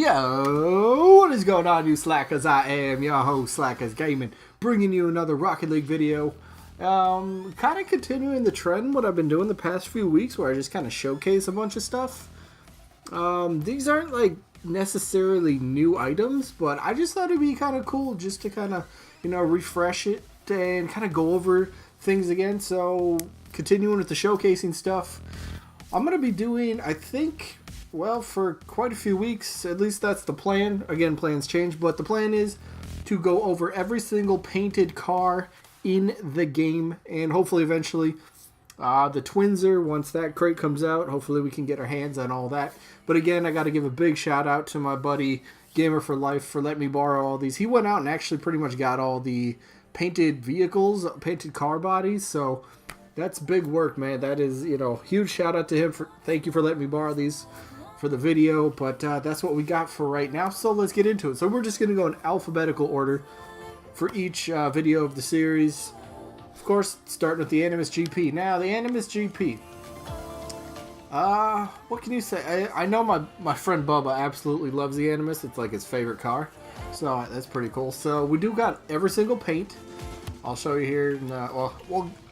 Yo, what is going on, you slackers? I am your host, Slackerz Gaming, bringing you another Rocket League video. Kind of continuing the trend, what I've been doing the past few weeks, where I just kind of showcase a bunch of stuff. These aren't like necessarily new items, but I just thought it'd be kind of cool just to kind of, refresh it and kind of go over things again. So, continuing with the showcasing stuff, I'm going to be doing, I think, well, for quite a few weeks, at least that's the plan. Again, plans change, but the plan is to go over every single painted car in the game, and hopefully eventually the Twinser, once that crate comes out, hopefully we can get our hands on all that. But again, I got to give a big shout out to my buddy Gamer for Life for letting me borrow all these. He went out and actually pretty much got all the painted vehicles, painted car bodies, so that's big work, man. That is, huge shout out to him. Thank you for letting me borrow these for the video, but that's what we got for right now, so let's get into it. So we're just going to go in alphabetical order for each video of the series. Of course, starting with the Animus GP. Now, the Animus GP. What can you say? I know my friend Bubba absolutely loves the Animus. It's like his favorite car, so that's pretty cool. So we do got every single paint. I'll show you here. And, I'll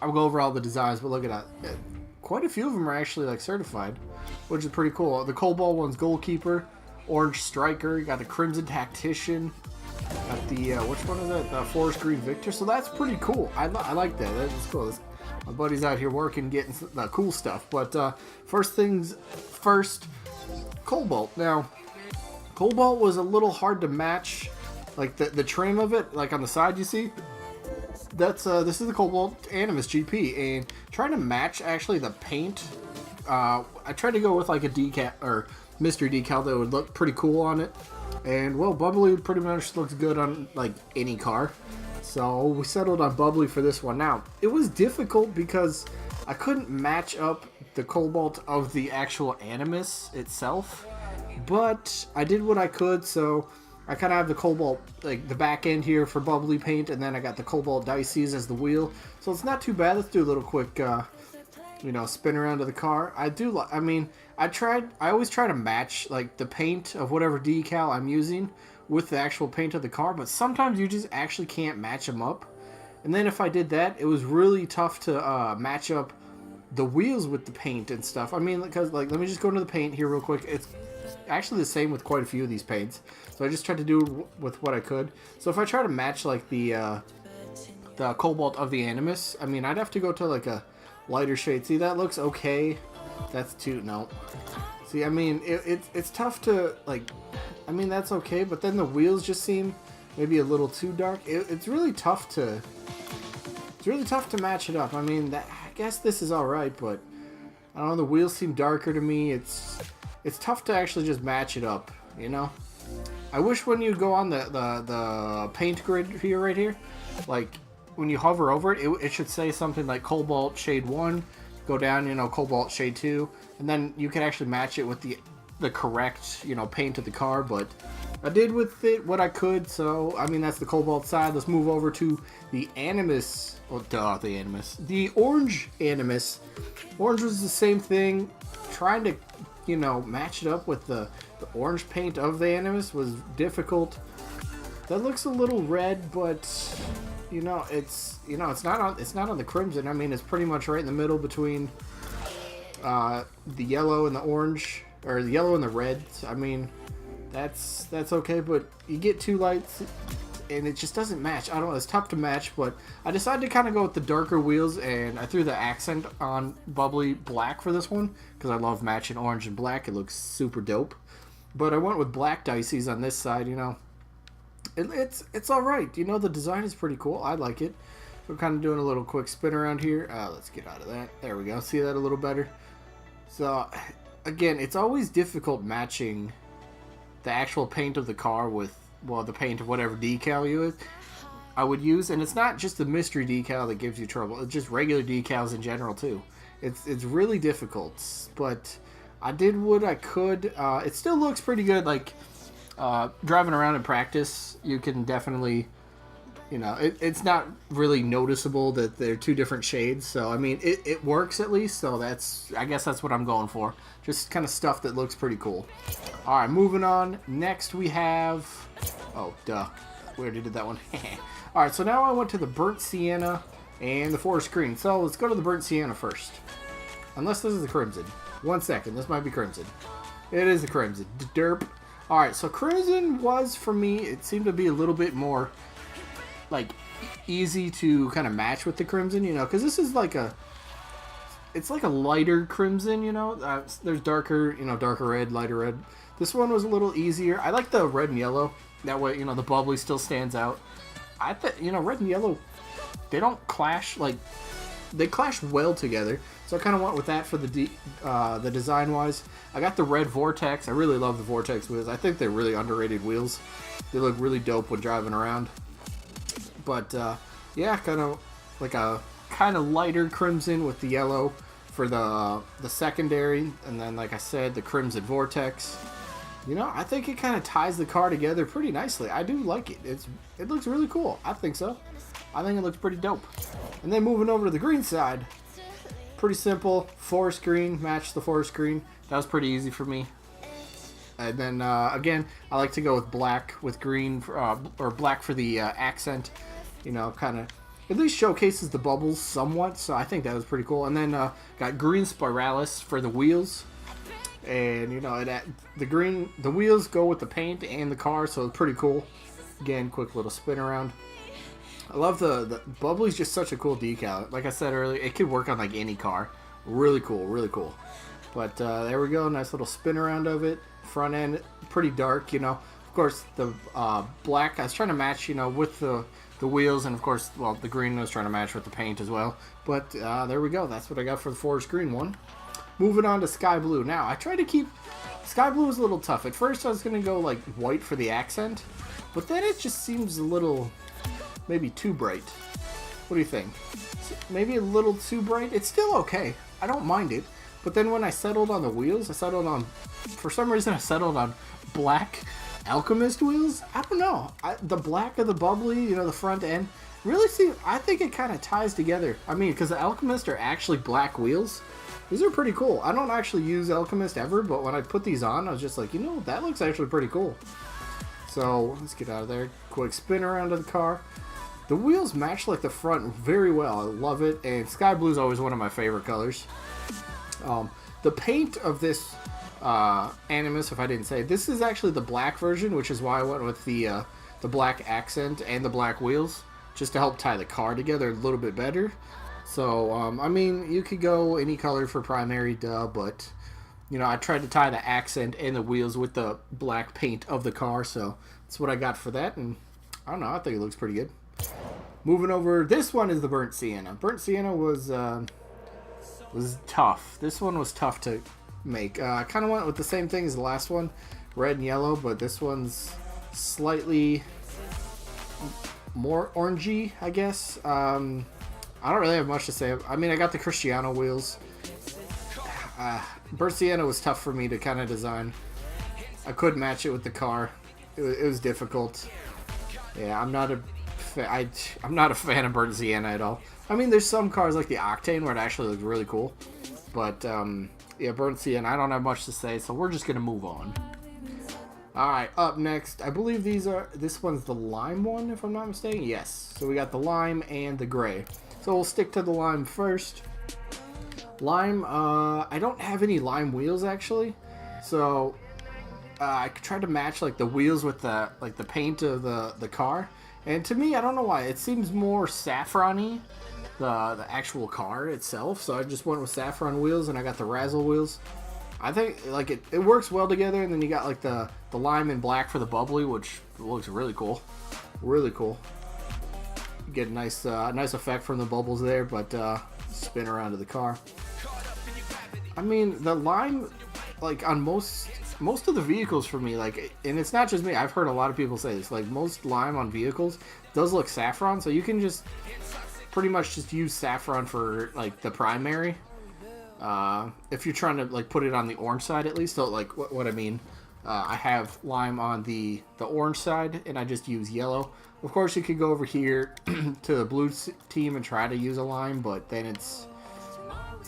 go over all the designs, but look at that. Quite a few of them are actually like certified, which is pretty cool. The Cobalt one's Goalkeeper, Orange Striker, you got the Crimson Tactician, got the, which one is that? The Forest Green Victor, so that's pretty cool. I like that, that's cool. My buddy's out here working, getting the cool stuff, but first things first, Cobalt. Now, Cobalt was a little hard to match, like the trim of it, like on the side you see. That's this is the Cobalt Animus GP, and trying to match actually the paint. I tried to go with like a decal or mystery decal that would look pretty cool on it, and well, Bubbly pretty much looks good on like any car. So we settled on Bubbly for this one. Now it was difficult because I couldn't match up the Cobalt of the actual Animus itself, but I did what I could. So I kind of have the Cobalt, like the back end here for Bubbly paint, and then I got the Cobalt Dices as the wheel. So it's not too bad. Let's do a little quick, spin around to the car. I always try to match like the paint of whatever decal I'm using with the actual paint of the car, but sometimes you just actually can't match them up. And then if I did that, it was really tough to match up the wheels with the paint and stuff. I mean, because like, let me just go into the paint here real quick. It's actually the same with quite a few of these paints, so I just tried to do with what I could. So if I try to match like the Cobalt of the Animus, I mean, I'd have to go to like a lighter shade. See, that looks okay. That's too, no. See, I mean, it's tough to like, I mean, that's okay, but then the wheels just seem maybe a little too dark. It's really tough to match it up. I mean, I guess this is all right, but I don't know, the wheels seem darker to me. It's tough to actually just match it up, I wish when you go on the paint grid here, right here, like when you hover over it, it should say something like Cobalt Shade 1, go down, Cobalt Shade 2, and then you can actually match it with the correct, paint of the car. But I did with it what I could, so, I mean, that's the Cobalt side. Let's move over to the Animus, the Animus. The Orange Animus. Orange was the same thing, trying to match it up with the orange paint of the Animus was difficult. That looks a little red, but it's not on the crimson. I mean, it's pretty much right in the middle between the yellow and the orange, or the yellow and the red. I mean, that's okay, but you get two lights and it just doesn't match. I don't know, it's tough to match, but I decided to kind of go with the darker wheels, and I threw the accent on Bubbly black for this one because I love matching orange and black. It looks super dope. But I went with black Dices on this side, It's all right. The design is pretty cool. I like it. So I'm kind of doing a little quick spin around here. Let's get out of that. There we go. See that a little better? So, again, it's always difficult matching the actual paint of the car with, well, the paint of whatever decal I would use. And it's not just the mystery decal that gives you trouble. It's just regular decals in general, too. It's really difficult. But I did what I could. It still looks pretty good. Like, driving around in practice, you can definitely, you know, it's not really noticeable that they're two different shades. So I mean, it works at least. So I guess that's what I'm going for. Just kind of stuff that looks pretty cool. All right, moving on. Next we have, oh duh, we already did that one. All right, so now I went to the burnt sienna and the forest green. So let's go to the burnt sienna first. Unless this is the crimson. 1 second, this might be crimson. It is the crimson. Derp. All right, so crimson was for me. It seemed to be a little bit more like easy to kind of match with the crimson, you know, because this is like it's like a lighter crimson, you know. There's darker, you know, darker red, lighter red. This one was a little easier. I like the red and yellow. That way, you know, the bubbly still stands out. I think, you know, red and yellow, they don't clash, like, they clash well together. So I kind of went with that for the design wise. I got the red Vortex. I really love the Vortex wheels. I think they're really underrated wheels. They look really dope when driving around. But yeah, kind of like a kind of lighter crimson with the yellow for the secondary, and then like I said, the crimson Vortex. You know, I think it kind of ties the car together pretty nicely. I do like it. It looks really cool. I think so. I think it looks pretty dope. And then moving over to the green side, pretty simple. Forest green, match the forest green. That was pretty easy for me. And then again, I like to go with black with green, or black for the accent. You know, kind of at least showcases the bubbles somewhat. So I think that was pretty cool. And then got green spiralis for the wheels. And you know, the wheels go with the paint and the car, so it's pretty cool. Again, quick little spin around. I love the bubbly's just such a cool decal. Like I said earlier, it could work on like any car. Really cool, really cool. But there we go, nice little spin around of it. Front end, pretty dark, you know. Of course, the black, I was trying to match, you know, with the wheels, and of course, well, the green I was trying to match with the paint as well. But there we go, that's what I got for the forest green one. Moving on to sky blue. Now, I tried to keep... Sky blue was a little tough. At first, I was going to go, like, white for the accent. But then it just seems a little... maybe too bright. What do you think? Maybe a little too bright? It's still okay. I don't mind it. But then when I settled on the wheels, for some reason, I settled on black Alchemist wheels. I don't know. The black of the bubbly, you know, the front end, really I think it kind of ties together. I mean, because the Alchemist are actually black wheels. These are pretty cool. I don't actually use Alchemist ever, but when I put these on, I was just like, you know, that looks actually pretty cool. So, let's get out of there. Quick spin around to the car. The wheels match like the front very well. I love it. And sky blue is always one of my favorite colors. The paint of this Animus, if I didn't say, this is actually the black version, which is why I went with the black accent and the black wheels, just to help tie the car together a little bit better. So, I mean, you could go any color for primary, but, you know, I tried to tie the accent and the wheels with the black paint of the car, so that's what I got for that, and I don't know, I think it looks pretty good. Moving over, this one is the burnt sienna. Burnt sienna was tough. This one was tough to make. I kind of went with the same thing as the last one, red and yellow, but this one's slightly more orangey, I guess. I don't really have much to say. I mean, I got the Cristiano wheels. Burnt sienna was tough for me to kind of design. I couldn't match it with the car. It was difficult. Yeah, I'm not a fan of burnt sienna at all. I mean, there's some cars like the Octane where it actually looks really cool. But, yeah, burnt sienna, I don't have much to say, so we're just going to move on. Alright, up next, I believe this one's the lime one, if I'm not mistaken. Yes, so we got the lime and the gray. So we'll stick to the lime first. Lime, I don't have any lime wheels, actually. So, I tried to match, like, the wheels with the paint of the car. And to me, I don't know why, it seems more saffron-y, the actual car itself. So I just went with saffron wheels, and I got the Razzle wheels. I think, like, it works well together, and then you got, like, the lime and black for the bubbly, which looks really cool. Really cool. You get a nice effect from the bubbles there, but spin around to the car. I mean, the lime, like, on most of the vehicles for me, like, and it's not just me, I've heard a lot of people say this, like, most lime on vehicles does look saffron, so you can just pretty much just use saffron for, like, the primary. If you're trying to, like, put it on the orange side at least, so, like, what I mean. I have lime on the orange side, and I just use yellow. Of course, you could go over here to the blue team and try to use a lime, but then it's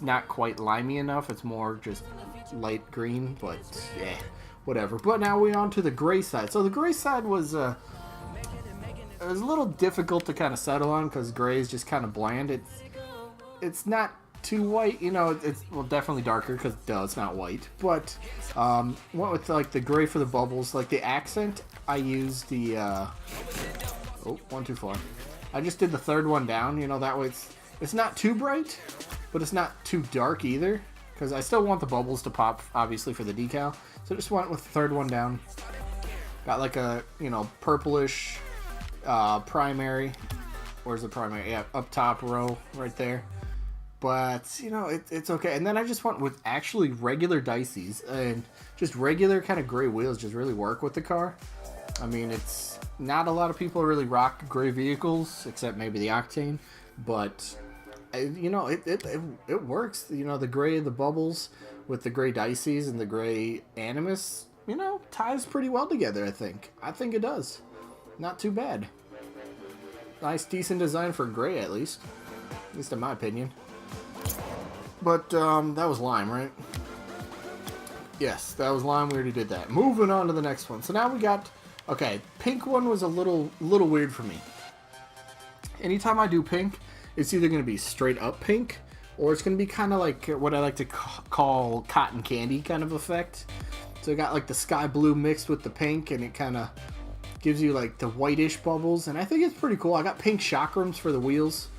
not quite limey enough. It's more just light green, but yeah, whatever. But now we're on to the gray side. So the gray side was it was a little difficult to kind of settle on because gray is just kind of bland. It's not too white, you know. It's well, definitely darker because it's not white. But went with like the gray for the bubbles, like the accent. I used the one too far. I just did the third one down. You know, that way it's not too bright, but it's not too dark either. Because I still want the bubbles to pop, obviously, for the decal. So just went with the third one down. Got like a, you know, purplish primary. Where's the primary? Yeah, up top row right there. But, you know, it's okay. And then I just went with actually regular dices. And just regular kind of gray wheels just really work with the car. I mean, it's not a lot of people really rock gray vehicles, except maybe the Octane. But, you know, it works. You know, the gray, the bubbles with the gray dices and the gray Animus, you know, ties pretty well together, I think. I think it does. Not too bad. Nice, decent design for gray, at least. At least in my opinion. But, that was lime, right? Yes, that was lime. We already did that. Moving on to the next one. So now we got... Okay, pink one was a little weird for me. Anytime I do pink, it's either going to be straight up pink, or it's going to be kind of like what I like to call cotton candy kind of effect. So I got like the sky blue mixed with the pink, and it kind of gives you like the whitish bubbles, and I think it's pretty cool. I got pink shock rims for the wheels.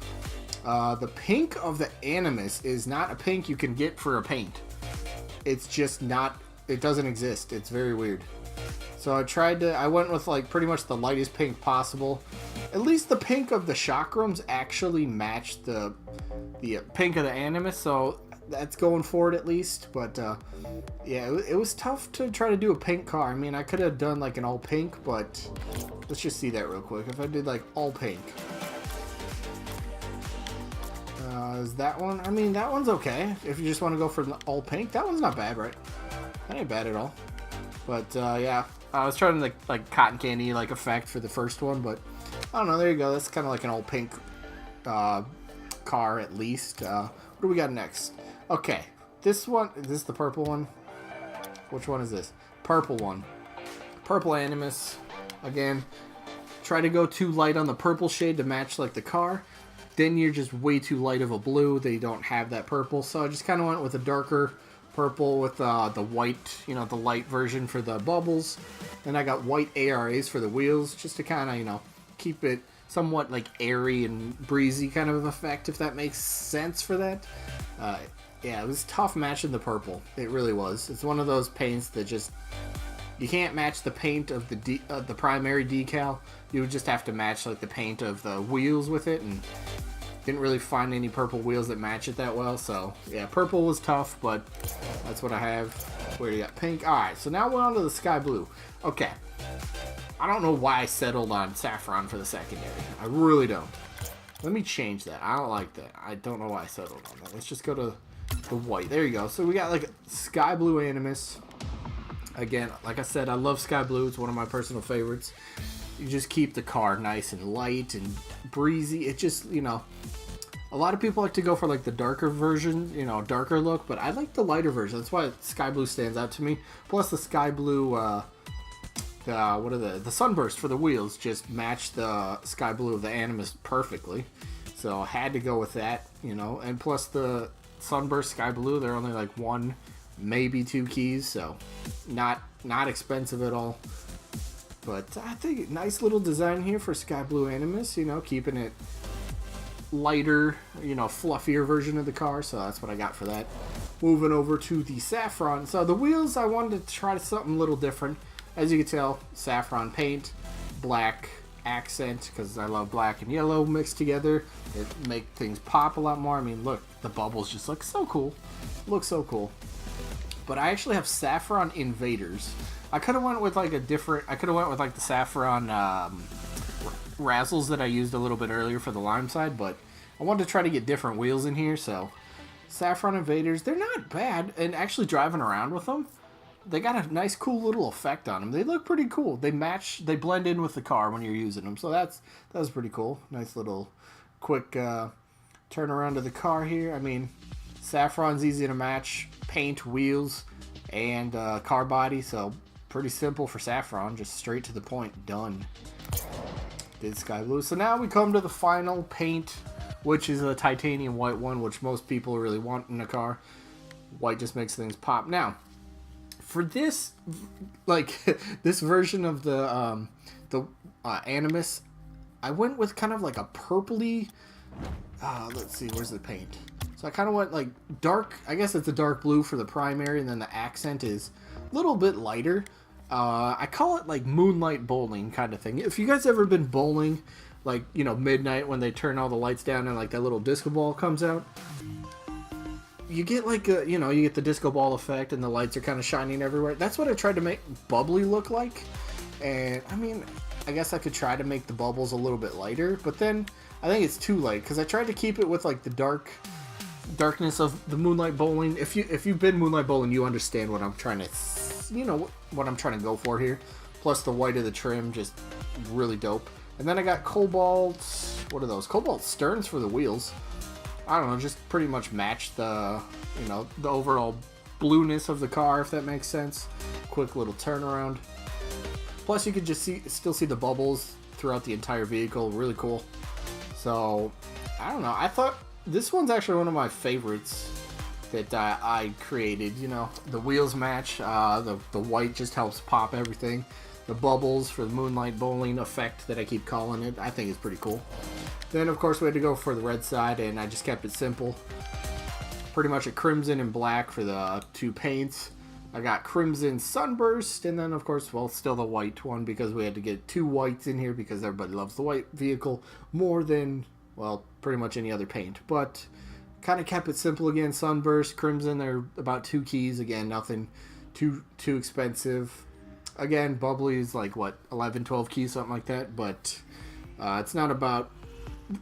The pink of the Animus is not a pink you can get for a paint. It's just not, it doesn't exist. It's very weird. So I went with like pretty much the lightest pink possible. At least the pink of the shock rims actually matched the pink of the Animus, so that's going for it at least. But yeah, it was tough to try to do a pink car. I mean, I could have done like an all pink, but let's just see that real quick. If I did like all pink. Is that one? I mean, that one's okay. If you just want to go for all pink, that one's not bad, right? That ain't bad at all. But yeah, I was trying to like cotton candy like effect for the first one, but I don't know. There you go. That's kind of like an all pink car at least. What do we got next? Okay, this one. Is this the purple one? Which one is this? Purple one. Purple Animus. Again, try to go too light on the purple shade to match like the car. Then you're just way too light of a blue. They don't have that purple, so I just kind of went with a darker purple with the white, you know, the light version for the bubbles. And I got white ARAs for the wheels, just to kind of, you know, keep it somewhat like airy and breezy kind of effect, if that makes sense for that. Yeah, it was tough matching the purple. It really was. It's one of those paints that just, you can't match the paint of the primary decal. You would just have to match like the paint of the wheels with it, and didn't really find any purple wheels that match it that well. So yeah, purple was tough, but that's what I have. Where you got pink. Alright, so now we're on to the sky blue. Okay, I don't know why I settled on saffron for the secondary. I really don't. Let me change that. I don't like that. I don't know why I settled on that. Let's just go to the white. There you go. So we got like sky blue Animus. Again, like I said, I love sky blue. It's one of my personal favorites. You just keep the car nice and light and breezy. It just, you know, a lot of people like to go for like the darker version, you know, darker look, but I like the lighter version. That's why sky blue stands out to me. Plus the sky blue, the sunburst for the wheels just match the sky blue of the Animus perfectly. So I had to go with that, you know, and plus the sunburst sky blue, they're only like one, maybe two keys, so not expensive at all. But I think nice little design here for sky blue Animus, you know, keeping it lighter, you know, fluffier version of the car. So that's what I got for that. Moving over to the saffron. So the wheels, I wanted to try something a little different. As you can tell, saffron paint, black accent, because I love black and yellow mixed together. It make things pop a lot more. I mean, look, the bubbles just look so cool. Look so cool. But I actually have saffron invaders. I could have went with like the saffron razzles that I used a little bit earlier for the lime side, but I wanted to try to get different wheels in here, so saffron invaders, they're not bad, and actually driving around with them, they got a nice, cool little effect on them. They look pretty cool. They match, they blend in with the car when you're using them. So that was pretty cool. Nice little quick turn around to the car here. I mean, Saffron's easy to match. Paint, wheels, and car body. So pretty simple for Saffron. Just straight to the point. Done. Did Sky Blue. So now we come to the final paint, which is a titanium white one, which most people really want in a car. White just makes things pop. Now, for this, like, this version of the Animus, I went with kind of like a purpley, let's see, where's the paint? So I kind of went like dark, I guess it's a dark blue for the primary, and then the accent is a little bit lighter. I call it like moonlight bowling kind of thing. If you guys ever been bowling, like, you know, midnight when they turn all the lights down and like that little disco ball comes out, you get like a, you know, you get the disco ball effect and the lights are kind of shining everywhere. That's what I tried to make Bubbly look like. And I mean, I guess I could try to make the bubbles a little bit lighter, but then I think it's too light because I tried to keep it with like the darkness of the moonlight bowling. If you've been moonlight bowling, you understand what I'm trying to, you know, what I'm trying to go for here. Plus the white of the trim, just really dope. And then I got cobalt, what are those? Cobalt sterns for the wheels. I don't know, just pretty much match the, you know, the overall blueness of the car, if that makes sense. Quick little turnaround. Plus you could just still see the bubbles throughout the entire vehicle. Really cool. So, I don't know. I thought this one's actually one of my favorites that I created. You know, the wheels match. The white just helps pop everything. The bubbles for the moonlight bowling effect that I keep calling it, I think is pretty cool. Then, of course, we had to go for the red side, and I just kept it simple. Pretty much a crimson and black for the two paints. I got crimson sunburst, and then, of course, well, still the white one, because we had to get two whites in here, because everybody loves the white vehicle more than, well, pretty much any other paint. But kind of kept it simple again. Sunburst, crimson, they're about 2 keys. Again, nothing too expensive. Again, Bubbly is like, what, 11, 12 keys, something like that. But it's not about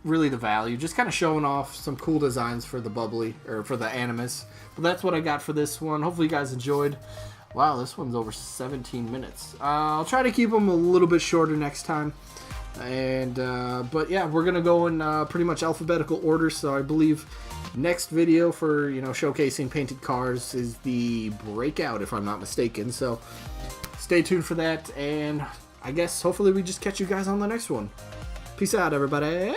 really the value. Just kind of showing off some cool designs for the Bubbly, or for the Animus. But that's what I got for this one. Hopefully you guys enjoyed. Wow, this one's over 17 minutes. I'll try to keep them a little bit shorter next time. And but yeah, we're gonna go in pretty much alphabetical order. So I believe next video for, you know, showcasing painted cars is the Breakout, if I'm not mistaken. So stay tuned for that, and I guess hopefully we just catch you guys on the next one. Peace out, everybody.